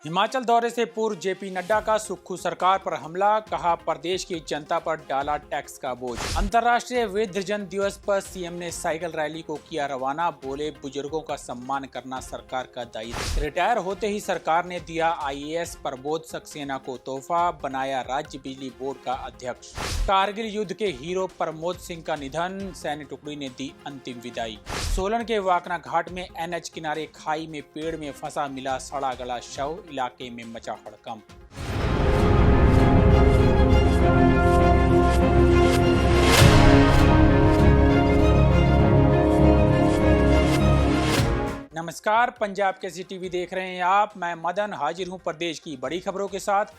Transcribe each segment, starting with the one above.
हिमाचल दौरे से पूर्व जेपी नड्डा का सुक्खू सरकार पर हमला, कहा प्रदेश की जनता पर डाला टैक्स का बोझ। अंतर्राष्ट्रीय वृद्धजन दिवस पर सीएम ने साइकिल रैली को किया रवाना, बोले बुजुर्गों का सम्मान करना सरकार का दायित्व। रिटायर होते ही सरकार ने दिया आईएएस प्रबोध सक्सेना को तोहफा, बनाया राज्य बिजली बोर्ड का अध्यक्ष। कारगिल युद्ध के हीरो प्रमोद सिंह का निधन, सैन्य टुकड़ी ने दी अंतिम विदाई। सोलन के वाकना घाट में एनएच किनारे खाई में पेड़ में फंसा मिला सड़ा गला शव, इलाके में मचा हड़कंप। नमस्कार, पंजाब केसरी टीवी देख रहे हैं आप। मैं मदन हाजिर हूं प्रदेश की बड़ी खबरों के साथ।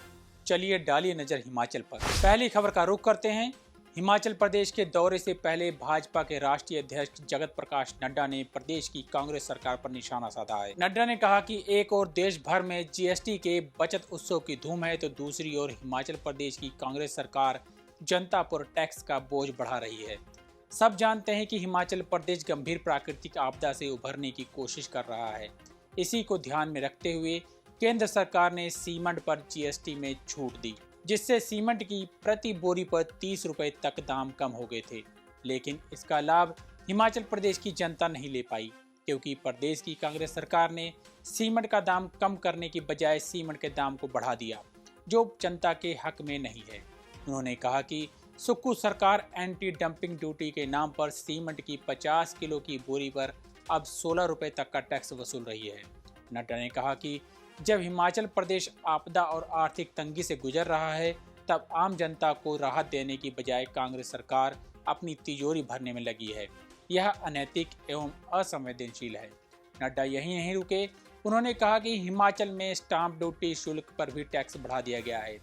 चलिए डालिए नजर हिमाचल पर। पहली खबर का रुख करते हैं। हिमाचल प्रदेश के दौरे से पहले भाजपा के राष्ट्रीय अध्यक्ष जगत प्रकाश नड्डा ने प्रदेश की कांग्रेस सरकार पर निशाना साधा है। नड्डा ने कहा कि एक और देश भर में जीएसटी के बचत उत्सव की धूम है, तो दूसरी ओर हिमाचल प्रदेश की कांग्रेस सरकार जनता पर टैक्स का बोझ बढ़ा रही है। सब जानते हैं कि हिमाचल प्रदेश गंभीर प्राकृतिक आपदा से उभरने की कोशिश कर रहा है। इसी को ध्यान में रखते हुए केंद्र सरकार ने सीमेंट पर जीएसटी में छूट दी, जिससे सीमेंट की प्रति बोरी पर 30 रुपए तक दाम कम हो गए थे। लेकिन इसका लाभ हिमाचल प्रदेश की जनता नहीं ले पाई, क्योंकि प्रदेश की कांग्रेस सरकार ने सीमेंट का दाम कम करने की बजाय सीमेंट के दाम को बढ़ा दिया, जो जनता के हक में नहीं है। उन्होंने कहा कि सुक्खू सरकार एंटी डंपिंग ड्यूटी के नाम पर सीमेंट की 50 किलो की बोरी पर अब 16 रुपए तक का टैक्स वसूल रही है। नड्डा ने कहा कि जब हिमाचल प्रदेश आपदा और आर्थिक तंगी से गुजर रहा है, तब आम जनता को राहत देने की बजाय कांग्रेस सरकार अपनी तिजोरी भरने में लगी है। यह अनैतिक एवं असंवेदनशील है। नड्डा यही नहीं रुके। उन्होंने कहा कि हिमाचल में स्टाम्प ड्यूटी शुल्क पर भी टैक्स बढ़ा दिया गया है।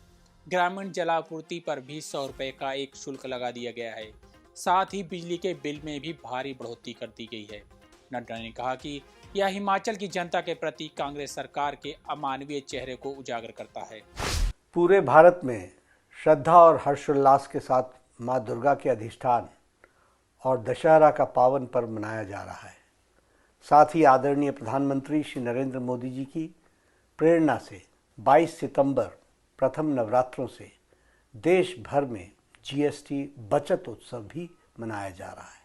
ग्रामीण जलापूर्ति पर भी 100 रुपये का एक शुल्क लगा दिया गया है। साथ ही बिजली के बिल में भी भारी बढ़ोतरी कर दी गई है। नड्डा ने कहा कि यह हिमाचल की जनता के प्रति कांग्रेस सरकार के अमानवीय चेहरे को उजागर करता है। पूरे भारत में श्रद्धा और हर्षोल्लास के साथ मां दुर्गा के अधिष्ठान और दशहरा का पावन पर्व मनाया जा रहा है। साथ ही आदरणीय प्रधानमंत्री श्री नरेंद्र मोदी जी की प्रेरणा से 22 सितंबर प्रथम नवरात्रों से देश भर में जीएसटी बचत उत्सव भी मनाया जा रहा है।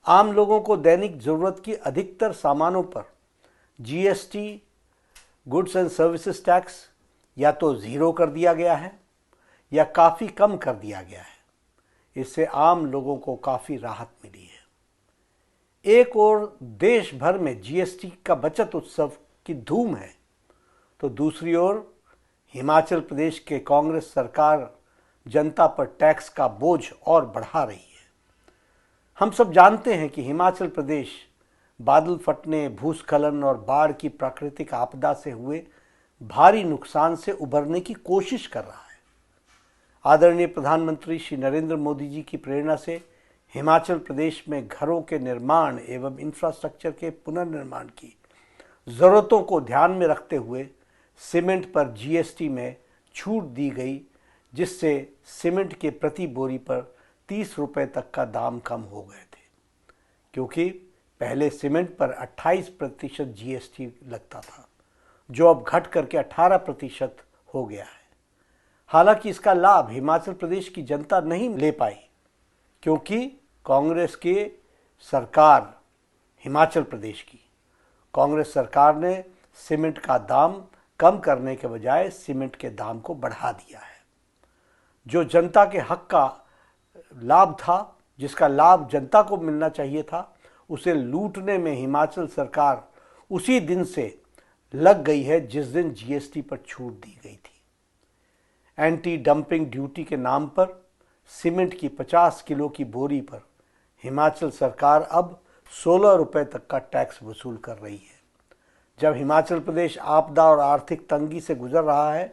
आम लोगों को दैनिक जरूरत की अधिकतर सामानों पर GST goods and services tax या तो ज़ीरो कर दिया गया है या काफ़ी कम कर दिया गया है। इससे आम लोगों को काफ़ी राहत मिली है। एक और देश भर में जीएसटी का बचत उत्सव की धूम है, तो दूसरी ओर हिमाचल प्रदेश के कांग्रेस सरकार जनता पर टैक्स का बोझ और बढ़ा रही है। हम सब जानते हैं कि हिमाचल प्रदेश बादल फटने, भूस्खलन और बाढ़ की प्राकृतिक आपदा से हुए भारी नुकसान से उबरने की कोशिश कर रहा है। आदरणीय प्रधानमंत्री श्री नरेंद्र मोदी जी की प्रेरणा से हिमाचल प्रदेश में घरों के निर्माण एवं इंफ्रास्ट्रक्चर के पुनर्निर्माण की ज़रूरतों को ध्यान में रखते हुए सीमेंट पर जीएसटी में छूट दी गई, जिससे सीमेंट के प्रति बोरी पर 30 रुपए तक का दाम कम हो गए थे, क्योंकि पहले सीमेंट पर 28% जीएसटी लगता था, जो अब घट करके 18% हो गया है। हालांकि इसका लाभ हिमाचल प्रदेश की जनता नहीं ले पाई, क्योंकि कांग्रेस की सरकार, हिमाचल प्रदेश की कांग्रेस सरकार ने सीमेंट का दाम कम करने के बजाय सीमेंट के दाम को बढ़ा दिया है। जो जनता के हक का लाभ था, जिसका लाभ जनता को मिलना चाहिए था, उसे लूटने में हिमाचल सरकार उसी दिन से लग गई है जिस दिन जीएसटी पर छूट दी गई थी। एंटी डंपिंग ड्यूटी के नाम पर सीमेंट की 50 किलो की बोरी पर हिमाचल सरकार अब 16 रुपए तक का टैक्स वसूल कर रही है। जब हिमाचल प्रदेश आपदा और आर्थिक तंगी से गुजर रहा है,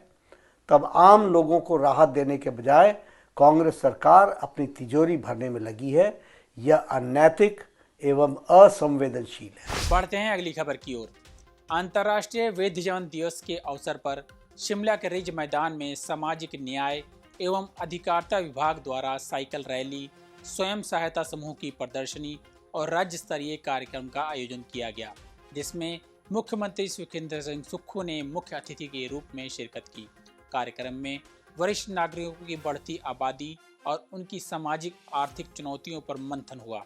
तब आम लोगों को राहत देने के बजाय कांग्रेस सरकार अपनी तिजोरी भरने में लगी है। यह अनैतिक एवं असंवेदनशील है। बढ़ते हैं अगली खबर की ओर। अंतर्राष्ट्रीय वृद्धजन दिवस के अवसर पर शिमला के रिज मैदान में सामाजिक न्याय एवं अधिकारिता विभाग द्वारा साइकिल रैली, स्वयं सहायता समूह की प्रदर्शनी और राज्य स्तरीय कार्यक्रम का आयोजन किया गया, जिसमें मुख्यमंत्री सुखविंदर सिंह सुक्खू ने मुख्य अतिथि के रूप में शिरकत की। कार्यक्रम में वरिष्ठ नागरिकों की बढ़ती आबादी और उनकी सामाजिक आर्थिक चुनौतियों पर मंथन हुआ।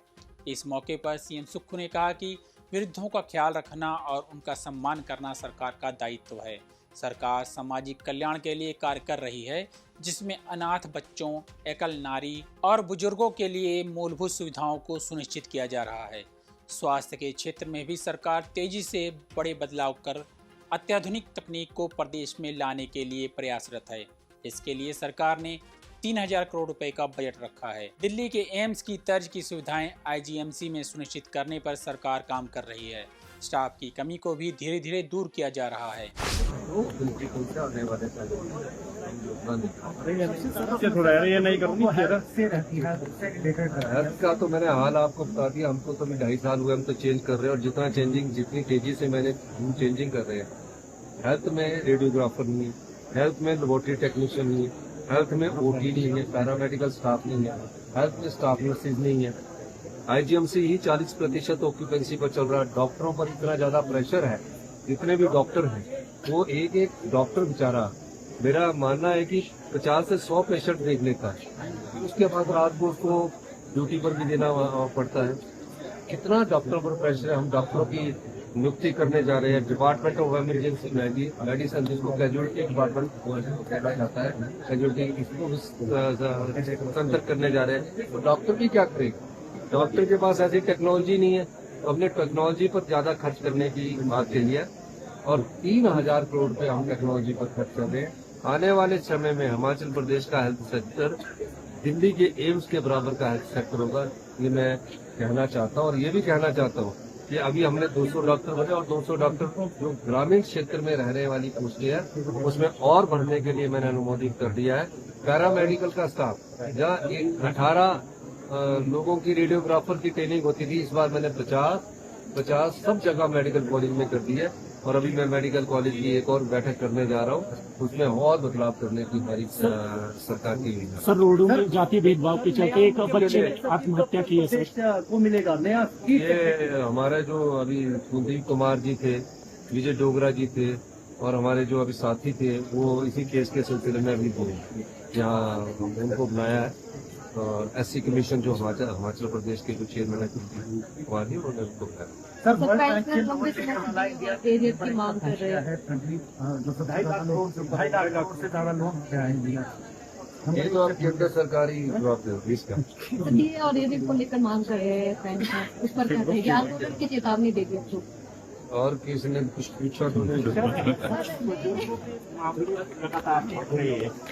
इस मौके पर सीएम सुक्खू ने कहा कि वृद्धों का ख्याल रखना और उनका सम्मान करना सरकार का दायित्व है। सरकार सामाजिक कल्याण के लिए कार्य कर रही है, जिसमें अनाथ बच्चों, एकल नारी और बुजुर्गों के लिए मूलभूत सुविधाओं को सुनिश्चित किया जा रहा है। स्वास्थ्य के क्षेत्र में भी सरकार तेजी से बड़े बदलाव कर अत्याधुनिक तकनीक को प्रदेश में लाने के लिए प्रयासरत है। इसके लिए सरकार ने 3000 करोड़ रुपए का बजट रखा है। दिल्ली के एम्स की तर्ज की सुविधाएं आईजीएमसी में सुनिश्चित करने पर सरकार काम कर रही है। स्टाफ की कमी को भी धीरे धीरे दूर किया जा रहा है। हेल्थ का तो मैंने हाल आपको बता दिया। हमको तो अभी 2.5 साल हुए, हम तो चेंज कर रहे हैं, और जितनी तेजी से मैंने चेंजिंग कर रहे हैं। हेल्थ में रेडियोग्राफर नहीं, हेल्थ में लेबोरेटरी टेक्नीशियन नहीं, हेल्थ में ओटी नहीं है, पैरामेडिकल स्टाफ नहीं है, हेल्थ में स्टाफ नर्सेज नहीं है। आईजीएमसी ही 40% ऑक्यूपेंसी पर चल रहा है। डॉक्टरों पर इतना ज्यादा प्रेशर है, जितने भी डॉक्टर हैं वो एक डॉक्टर बेचारा, मेरा मानना है कि 50 से 100 पेशेंट देख लेता है, उसके बाद रात को उसको ड्यूटी पर भी देना पड़ता है। कितना डॉक्टर पर प्रेशर है। हम डॉक्टरों की नियुक्ति करने जा रहे हैं। डिपार्टमेंट ऑफ इमरजेंसी मेडिसिन, जिसको कैजुअलिटी डिपार्टमेंट कहा जाता है, कैजुअलिटी, इसको संतर करने जा रहे हैं। तो डॉक्टर भी क्या करेगा? डॉक्टर के पास ऐसी टेक्नोलॉजी नहीं है, तो हमने टेक्नोलॉजी पर ज्यादा खर्च करने की बात कही है, और 3000 करोड़ रुपए हम टेक्नोलॉजी पर खर्च कर रहे हैं। आने वाले समय में हिमाचल प्रदेश का हेल्थ सेक्टर दिल्ली के एम्स के बराबर का हेल्थ सेक्टर होगा, ये मैं कहना चाहता हूँ। और ये भी कहना चाहता हूँ कि अभी हमने 200 डॉक्टर बने, और 200 डॉक्टर को जो ग्रामीण क्षेत्र में रहने वाली पोस्टें है उसमें और बढ़ने के लिए मैंने अनुमोदित कर दिया है। पैरामेडिकल का स्टाफ, जहाँ 18 लोगों की रेडियोग्राफर की ट्रेनिंग होती थी, इस बार मैंने 50 सब जगह मेडिकल कॉलेज में कर दी है। और अभी मैं मेडिकल कॉलेज की एक और बैठक करने जा रहा हूँ, उसमें और बदलाव करने की हमारी सरकार की योजना। सर, रोडों में जाति भेदभाव के चलते एक बच्चे ने आत्महत्या की है सर, वो मिलेगा नया। ये हमारे जो अभी कुलदीप कुमार जी थे, विजय डोगरा जी थे, और हमारे जो अभी साथी थे, वो इसी केस के सिलसिले में अभी यहाँ उनको बुलाया है। और एससी कमीशन जो हिमाचल प्रदेश के जो चेयरमैन है कुमार जी, उन्होंने उनको बुलाया। सर, की मांग कर रहे हैं। जो 2.5 लाख से ज्यादा लोन ये तो आप केंद्र सरकारी जवाब दे इसका। और ये को लेकर मांग कर रहे हैं, उस पर क्या कहेंगे? आंदोलन की चेतावनी दे दी तो। और किसी ने कुछ पूछा तो नहीं।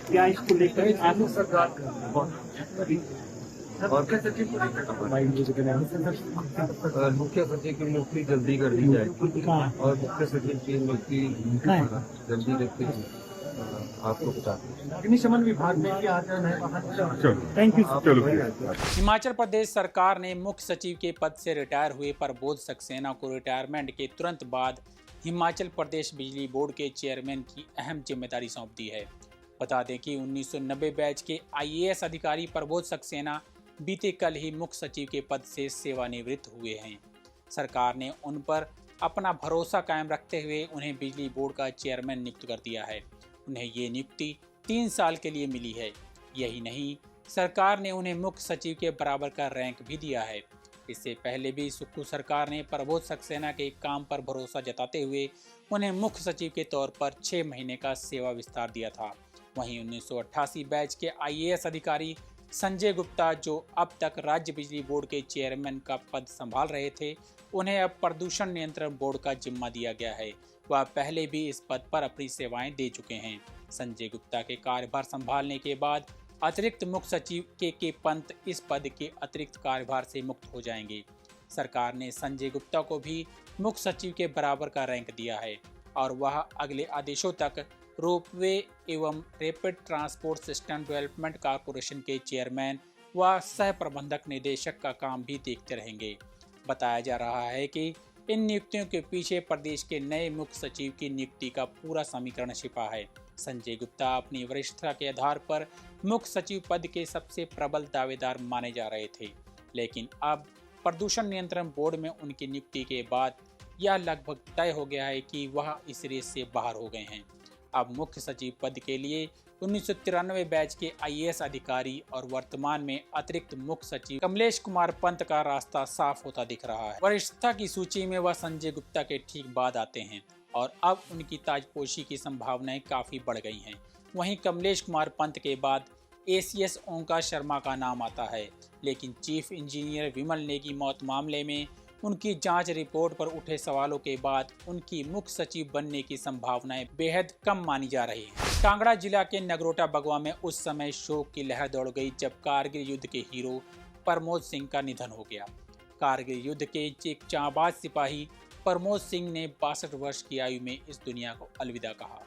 क्या इसको लेकर सरकार और मुख्य सचिव की नियुक्ति जल्दी कर दी जाए, और मुख्य सचिव की नियुक्ति जल्दी करके आपको बता दें। अग्निशमन विभाग में थैंक यू। हिमाचल प्रदेश सरकार ने मुख्य सचिव के पद से रिटायर हुए प्रबोध सक्सेना को रिटायरमेंट के तुरंत बाद हिमाचल प्रदेश बिजली बोर्ड के चेयरमैन की अहम जिम्मेदारी सौंप दी है। बता दें कि 1990 बैच के आईएएस अधिकारी प्रबोध सक्सेना बीते कल ही मुख्य सचिव के पद से सेवानिवृत्त हुए हैं। सरकार ने उन पर अपना भरोसा कायम रखते हुए उन्हें बिजली बोर्ड का चेयरमैन नियुक्त कर दिया है। उन्हें ये नियुक्ति 3 साल के लिए मिली है। यही नहीं, सरकार ने उन्हें मुख्य सचिव के बराबर का रैंक भी दिया है। इससे पहले भी सुक्खू सरकार ने प्रबोध सक्सेना के काम पर भरोसा जताते हुए उन्हें मुख्य सचिव के तौर पर 6 महीने का सेवा विस्तार दिया था। वहीं 1988 बैच के आईएएस अधिकारी संजय गुप्ता, जो अब तक राज्य बिजली बोर्ड के चेयरमैन का पद संभाल रहे थे, उन्हें अब प्रदूषण नियंत्रण बोर्ड का जिम्मा दिया गया है। वह पहले भी इस पद पर अपनी सेवाएं दे चुके हैं। संजय गुप्ता के कार्यभार संभालने के बाद अतिरिक्त मुख्य सचिव के पंत इस पद के अतिरिक्त कार्यभार से मुक्त हो जाएंगे। सरकार ने संजय गुप्ता को भी मुख्य सचिव के बराबर का रैंक दिया है और वह अगले आदेशों तक रोपवे एवं rapid transport system development corporation के चेयरमैन व सह प्रबंधक निदेशक का काम भी देखते रहेंगे। बताया जा रहा है कि इन नियुक्तियों के पीछे प्रदेश के नए मुख्य सचिव की नियुक्ति का पूरा समीकरण छिपा है। संजय गुप्ता अपनी वरिष्ठता के आधार पर मुख्य सचिव पद के सबसे प्रबल दावेदार माने जा रहे थे, लेकिन अब प्रदूषण नियंत्रण बोर्ड में उनकी नियुक्ति के बाद यह लगभग तय हो गया है कि वह इस रेस से बाहर हो गए हैं। अब मुख्य सचिव पद के लिए 1993 बैच के आईएएस अधिकारी और वर्तमान में अतिरिक्त मुख्य सचिव कमलेश कुमार पंत का रास्ता साफ होता दिख रहा है। वरिष्ठता की सूची में वह संजय गुप्ता के ठीक बाद आते हैं और अब उनकी ताजपोशी की संभावनाएं काफी बढ़ गई हैं। वहीं कमलेश कुमार पंत के बाद एसीएस ओंकार शर्मा का नाम आता है, लेकिन चीफ इंजीनियर विमल नेगी मौत मामले में उनकी जांच रिपोर्ट पर उठे सवालों के बाद उनकी मुख्य सचिव बनने की संभावनाएं बेहद कम मानी जा रही हैं। कांगड़ा जिला के नगरोटा बगवा में उस समय शोक की लहर दौड़ गई जब कारगिल युद्ध के हीरो प्रमोद सिंह का निधन हो गया। कारगिल युद्ध के एक जांबाज सिपाही प्रमोद सिंह ने 62 वर्ष की आयु में इस दुनिया को अलविदा कहा।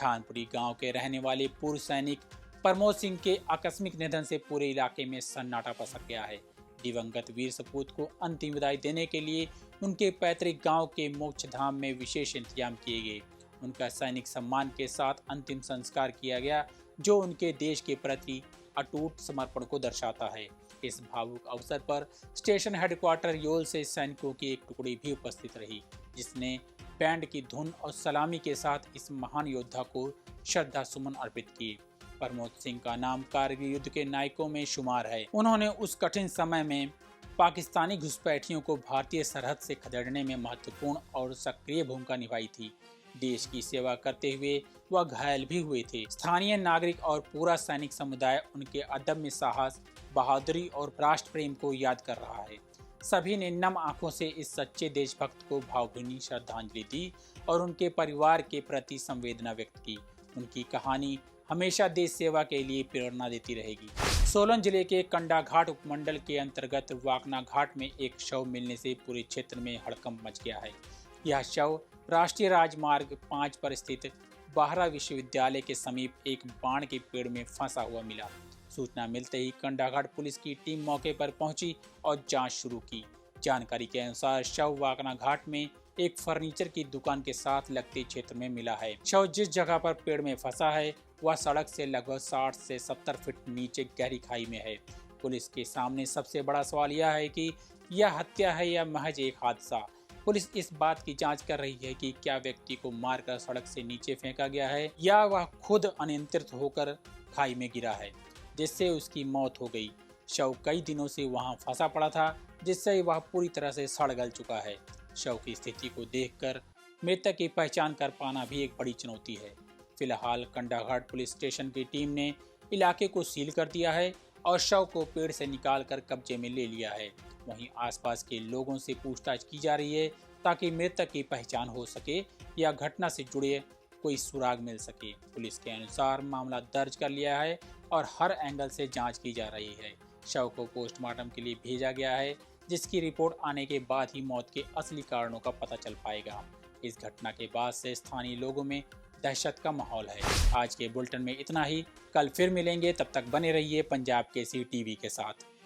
ठानपुरी गांव के रहने वाले पूर्व सैनिक प्रमोद सिंह के आकस्मिक निधन से पूरे इलाके में सन्नाटा पसर गया है। दिवंगत वीर सपूत को अंतिम विदाई देने के लिए उनके पैतृक गांव के मोक्ष धाम में विशेष इंतजाम किए गए। उनका सैनिक सम्मान के साथ अंतिम संस्कार किया गया, जो उनके देश के प्रति अटूट समर्पण को दर्शाता है। इस भावुक अवसर पर स्टेशन हेडक्वार्टर योल से सैनिकों की एक टुकड़ी भी उपस्थित रही, जिसने बैंड की धुन और सलामी के साथ इस महान योद्धा को श्रद्धा सुमन अर्पित किए। प्रमोद सिंह का नाम कारगिल युद्ध के नायकों में शुमार है। उन्होंने उस कठिन समय में पाकिस्तानी घुसपैठियों को भारतीय सरहद से खदेड़ने में महत्वपूर्ण और सक्रिय भूमिका निभाई थी। देश की सेवा करते हुए वह घायल भी हुए थे। स्थानीय नागरिक और पूरा सैनिक समुदाय उनके अदम्य साहस, बहादुरी और राष्ट्र प्रेम को याद कर रहा है। सभी ने नम आंखों से इस सच्चे देशभक्त को भावभीनी श्रद्धांजलि दी और उनके परिवार के प्रति संवेदना व्यक्त की। उनकी कहानी हमेशा देश सेवा के लिए प्रेरणा देती रहेगी। सोलन जिले के कंडाघाट उपमंडल के अंतर्गत वाकना घाट में एक शव मिलने से पूरे क्षेत्र में हड़कंप मच गया है। यह शव राष्ट्रीय राजमार्ग 5 पर स्थित बाहरा विश्वविद्यालय के समीप एक बाण के पेड़ में फंसा हुआ मिला। सूचना मिलते ही कंडाघाट पुलिस की टीम मौके पर पहुंची और जांच शुरू की। जानकारी के अनुसार शव वाकना घाट में एक फर्नीचर की दुकान के साथ लगते क्षेत्र में मिला है। शव जिस जगह पर पेड़ में फंसा है वह सड़क से लगभग 60 से 70 फीट नीचे गहरी खाई में है। पुलिस के सामने सबसे बड़ा सवाल यह है कि यह हत्या है या महज एक हादसा। पुलिस इस बात की जांच कर रही है कि क्या व्यक्ति को मारकर सड़क से नीचे फेंका गया है या वह खुद अनियंत्रित होकर खाई में गिरा है, जिससे उसकी मौत हो गई। शव कई दिनों से वहां फंसा पड़ा था, जिससे वह पूरी तरह से सड़ गल चुका है। शव की स्थिति को देखकर मृतक की पहचान कर पाना भी एक बड़ी चुनौती है। फिलहाल कंडाघाट पुलिस स्टेशन की टीम ने इलाके को सील कर दिया है और शव को पेड़ से निकालकर कब्जे में ले लिया है। वहीं आसपास के लोगों से पूछताछ की जा रही है ताकि मृतक की पहचान हो सके या घटना से जुड़े कोई सुराग मिल सके। पुलिस के अनुसार मामला दर्ज कर लिया है और हर एंगल से जांच की जा रही है। शव को पोस्टमार्टम के लिए भेजा गया है, जिसकी रिपोर्ट आने के बाद ही मौत के असली कारणों का पता चल पाएगा। इस घटना के बाद से स्थानीय लोगों में दहशत का माहौल है। आज के बुलेटिन में इतना ही। कल फिर मिलेंगे, तब तक बने रहिए पंजाब केसरी टीवी के साथ।